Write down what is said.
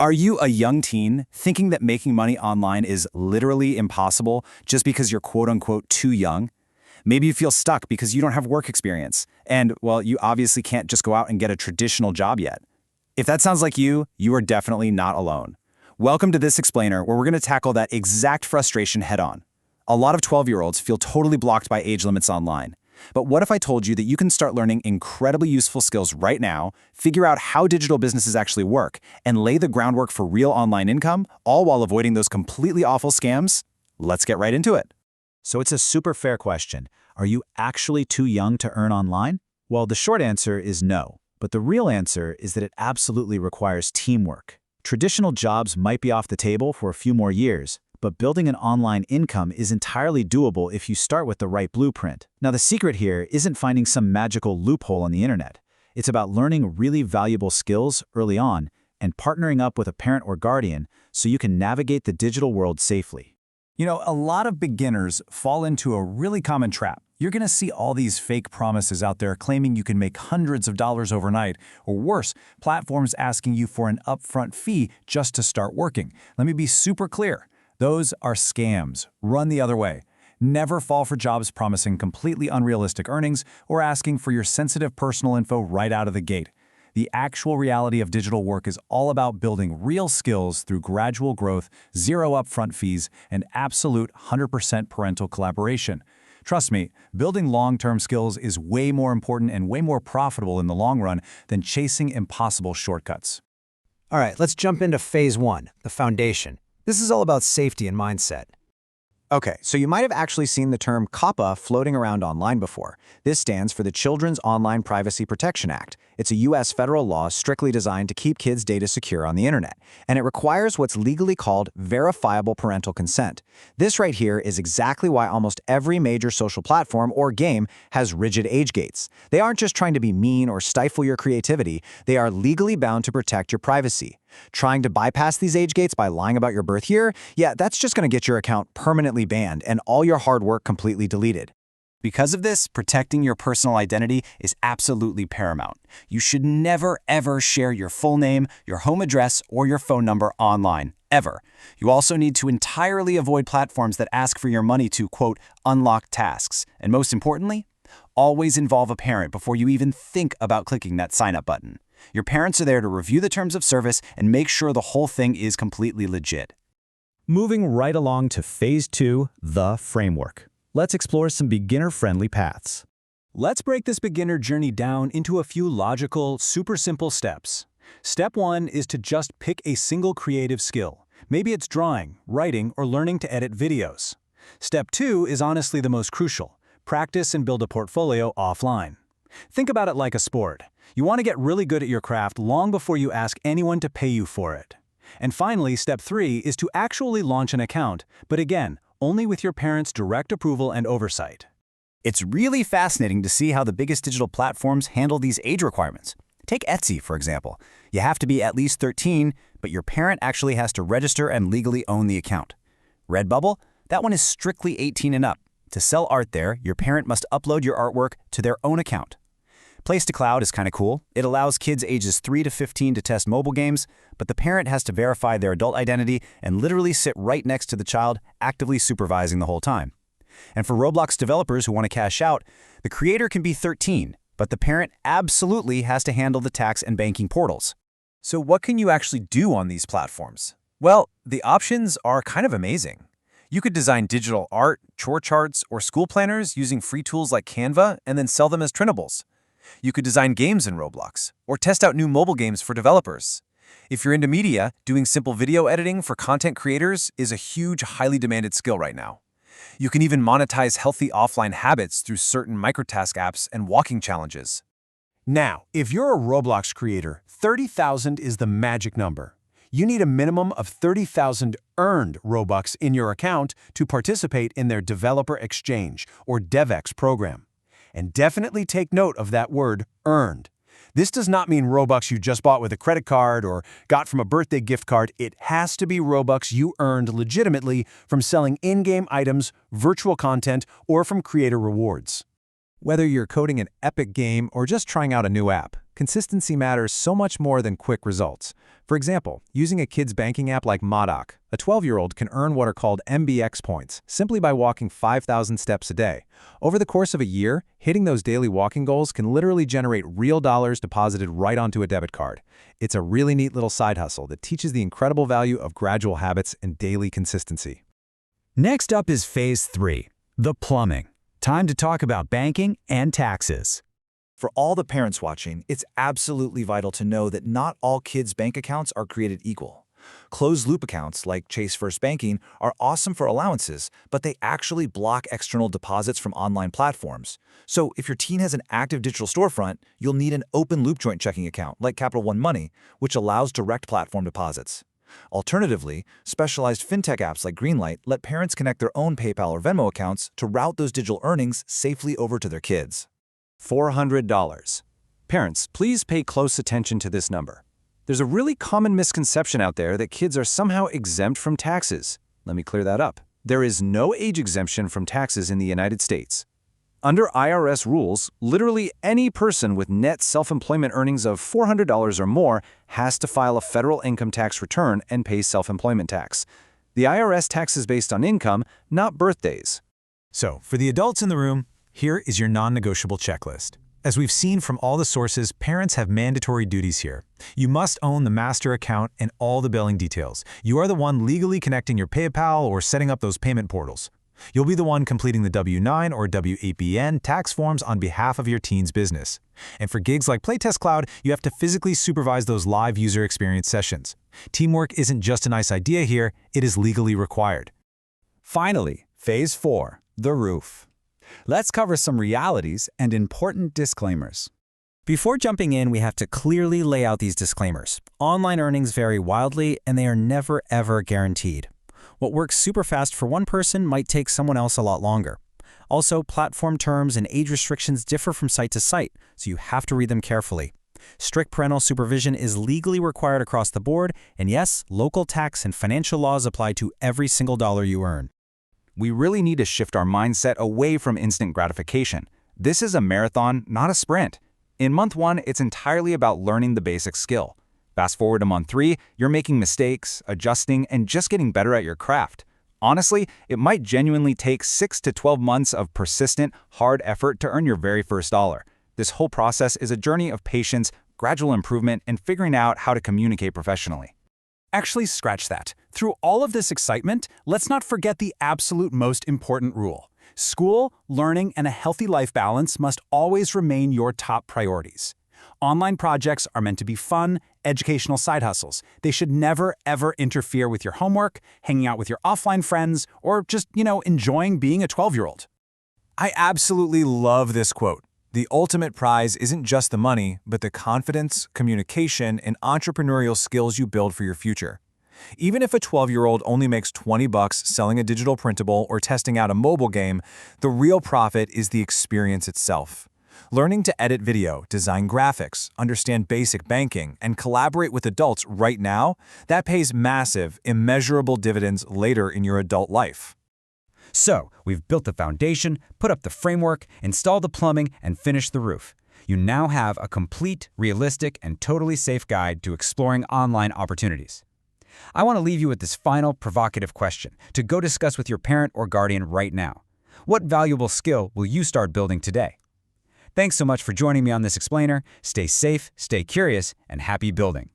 Are you a young teen thinking that making money online is literally impossible just because you're quote-unquote too young? Maybe you feel stuck because you don't have work experience, and, well, you obviously can't just go out and get a traditional job yet. If that sounds like you are definitely not alone. Welcome to This Explainer, where we're going to tackle that exact frustration head-on. A lot of 12-year-olds feel totally blocked by age limits online. But what if I told you that you can start learning incredibly useful skills right now, figure out how digital businesses actually work, and lay the groundwork for real online income, all while avoiding those completely awful scams? Let's get right into it. So it's a super fair question. Are you actually too young to earn online? Well, the short answer is no. But the real answer is that it absolutely requires teamwork. Traditional jobs might be off the table for a few more years, but building an online income is entirely doable if you start with the right blueprint. Now, the secret here isn't finding some magical loophole on the internet. It's about learning really valuable skills early on and partnering up with a parent or guardian so you can navigate the digital world safely. You know, a lot of beginners fall into a really common trap. You're going to see all these fake promises out there claiming you can make hundreds of dollars overnight, or worse, platforms asking you for an upfront fee just to start working. Let me be super clear. Those are scams. Run the other way. Never fall for jobs promising completely unrealistic earnings or asking for your sensitive personal info right out of the gate. The actual reality of digital work is all about building real skills through gradual growth, zero upfront fees, and absolute 100% parental collaboration. Trust me, building long-term skills is way more important and way more profitable in the long run than chasing impossible shortcuts. All right, let's jump into phase one, the foundation. This is all about safety and mindset. Okay, so you might have actually seen the term COPPA floating around online before. This stands for the Children's Online Privacy Protection Act. It's a U.S. federal law strictly designed to keep kids' data secure on the internet, and it requires what's legally called verifiable parental consent. This right here is exactly why almost every major social platform or game has rigid age gates. They aren't just trying to be mean or stifle your creativity, they are legally bound to protect your privacy. Trying to bypass these age gates by lying about your birth year? Yeah, that's just going to get your account permanently banned and all your hard work completely deleted. Because of this, protecting your personal identity is absolutely paramount. You should never, ever share your full name, your home address, or your phone number online, ever. You also need to entirely avoid platforms that ask for your money to, quote, unlock tasks. And most importantly, always involve a parent before you even think about clicking that sign-up button. Your parents are there to review the terms of service and make sure the whole thing is completely legit. Moving right along to phase two, the framework. Let's explore some beginner-friendly paths. Let's break this beginner journey down into a few logical, super simple steps. Step one is to just pick a single creative skill. Maybe it's drawing, writing, or learning to edit videos. Step two is honestly the most crucial. Practice and build a portfolio offline. Think about it like a sport. You want to get really good at your craft long before you ask anyone to pay you for it. And finally, step three is to actually launch an account, but again, only with your parents' direct approval and oversight. It's really fascinating to see how the biggest digital platforms handle these age requirements. Take Etsy, for example. You have to be at least 13, but your parent actually has to register and legally own the account. Redbubble? That one is strictly 18 and up. To sell art there, your parent must upload your artwork to their own account. Place to Cloud is kind of cool. It allows kids ages 3 to 15 to test mobile games, but the parent has to verify their adult identity and literally sit right next to the child, actively supervising the whole time. And for Roblox developers who want to cash out, the creator can be 13, but the parent absolutely has to handle the tax and banking portals. So what can you actually do on these platforms? Well, the options are kind of amazing. You could design digital art, chore charts, or school planners using free tools like Canva and then sell them as printables. You could design games in Roblox, or test out new mobile games for developers. If you're into media, doing simple video editing for content creators is a huge, highly demanded skill right now. You can even monetize healthy offline habits through certain microtask apps and walking challenges. Now, if you're a Roblox creator, 30,000 is the magic number. You need a minimum of 30,000 earned Robux in your account to participate in their Developer Exchange, or DevEx program. And definitely take note of that word, earned. This does not mean Robux you just bought with a credit card or got from a birthday gift card. It has to be Robux you earned legitimately from selling in-game items, virtual content, or from creator rewards. Whether you're coding an epic game or just trying out a new app, consistency matters so much more than quick results. For example, using a kid's banking app like Modoc, a 12-year-old can earn what are called MBX points simply by walking 5,000 steps a day. Over the course of a year, hitting those daily walking goals can literally generate real dollars deposited right onto a debit card. It's a really neat little side hustle that teaches the incredible value of gradual habits and daily consistency. Next up is Phase 3, the plumbing. Time to talk about banking and taxes. For all the parents watching, it's absolutely vital to know that not all kids' bank accounts are created equal. Closed-loop accounts, like Chase First Banking, are awesome for allowances, but they actually block external deposits from online platforms. So if your teen has an active digital storefront, you'll need an open-loop joint checking account, like Capital One Money, which allows direct platform deposits. Alternatively, specialized fintech apps like Greenlight let parents connect their own PayPal or Venmo accounts to route those digital earnings safely over to their kids. $400. Parents, please pay close attention to this number. There's a really common misconception out there that kids are somehow exempt from taxes. Let me clear that up. There is no age exemption from taxes in the United States. Under IRS rules, literally any person with net self-employment earnings of $400 or more has to file a federal income tax return and pay self-employment tax. The IRS taxes based on income, not birthdays. So, for the adults in the room, here is your non-negotiable checklist. As we've seen from all the sources, parents have mandatory duties here. You must own the master account and all the billing details. You are the one legally connecting your PayPal or setting up those payment portals. You'll be the one completing the W-9 or W-8BN tax forms on behalf of your teen's business. And for gigs like Playtest Cloud, you have to physically supervise those live user experience sessions. Teamwork isn't just a nice idea here, it is legally required. Finally, Phase 4, the roof. Let's cover some realities and important disclaimers. Before jumping in, we have to clearly lay out these disclaimers. Online earnings vary wildly, and they are never, ever guaranteed. What works super fast for one person might take someone else a lot longer. Also, platform terms and age restrictions differ from site to site, so you have to read them carefully. Strict parental supervision is legally required across the board, and yes, local tax and financial laws apply to every single dollar you earn. We really need to shift our mindset away from instant gratification. This is a marathon, not a sprint. In month 1, it's entirely about learning the basic skill. Fast forward to month 3, you're making mistakes, adjusting, and just getting better at your craft. Honestly, it might genuinely take 6 to 12 months of persistent, hard effort to earn your very first dollar. This whole process is a journey of patience, gradual improvement, and figuring out how to communicate professionally. Actually, scratch that. Through all of this excitement, let's not forget the absolute most important rule. School, learning, and a healthy life balance must always remain your top priorities. Online projects are meant to be fun, educational side hustles. They should never, ever interfere with your homework, hanging out with your offline friends, or just, enjoying being a 12-year-old. I absolutely love this quote. The ultimate prize isn't just the money, but the confidence, communication, and entrepreneurial skills you build for your future. Even if a 12-year-old only makes $20 selling a digital printable or testing out a mobile game, the real profit is the experience itself. Learning to edit video, design graphics, understand basic banking, and collaborate with adults right now, that pays massive, immeasurable dividends later in your adult life. So, we've built the foundation, put up the framework, installed the plumbing, and finished the roof. You now have a complete, realistic, and totally safe guide to exploring online opportunities. I want to leave you with this final provocative question to go discuss with your parent or guardian right now. What valuable skill will you start building today? Thanks so much for joining me on this explainer. Stay safe, stay curious, and happy building.